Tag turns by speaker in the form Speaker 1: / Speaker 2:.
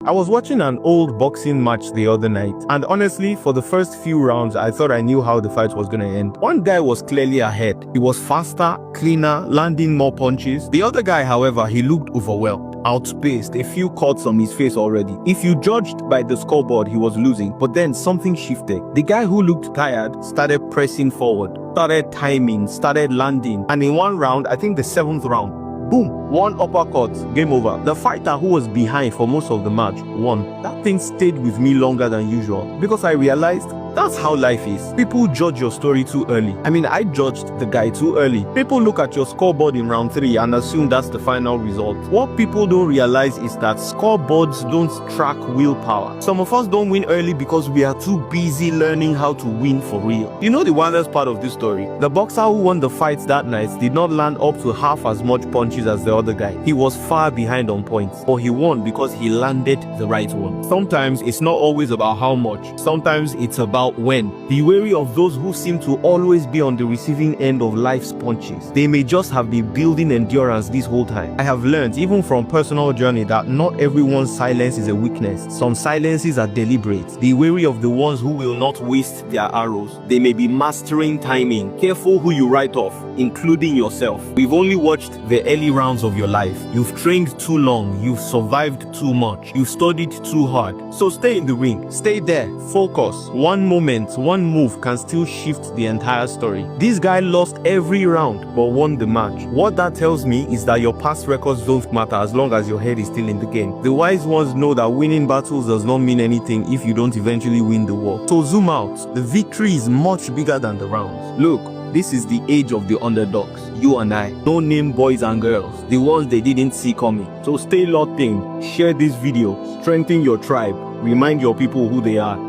Speaker 1: I was watching an old boxing match the other night, and honestly, for the first few rounds, I thought I knew how the fight was gonna end. One guy was clearly ahead. He was faster, cleaner, landing more punches. The other guy, however, he looked overwhelmed, outspaced, a few cuts on his face already. If you judged by the scoreboard, he was losing, but then something shifted. The guy who looked tired started pressing forward, started timing, started landing, and in one round, I think the 7th round, boom, one uppercut, game over. The fighter who was behind for most of the match won. That thing stayed with me longer than usual because I realized that's how life is. People judge your story too early. I mean, I judged the guy too early. People look at your scoreboard in round 3 and assume that's the final result. What people don't realize is that scoreboards don't track willpower. Some of us don't win early because we are too busy learning how to win for real. You know the wildest part of this story? The boxer who won the fight that night did not land up to half as much punches as the other guy. He was far behind on points, but he won because he landed the right one. Sometimes it's not always about how much. Sometimes it's about when. Be wary of those who seem to always be on the receiving end of life's punches. They may just have been building endurance this whole time. I have learned, even from personal journey, that not everyone's silence is a weakness. Some silences are deliberate. Be wary of the ones who will not waste their arrows. They may be mastering timing. Careful who you write off, including yourself. We've only watched the early rounds of your life. You've trained too long. You've survived too much. You've studied too hard. So stay in the ring. Stay there. Focus. One moment, one move can still shift the entire story. This guy lost every round but won the match. What that tells me is that your past records don't matter as long as your head is still in the game. The wise ones know that winning battles does not mean anything if you don't eventually win the war. So zoom out. The victory is much bigger than the rounds. Look, this is the age of the underdogs. You and I. No-name boys and girls. The ones they didn't see coming. So stay locked in. Share this video. Strengthen your tribe. Remind your people who they are.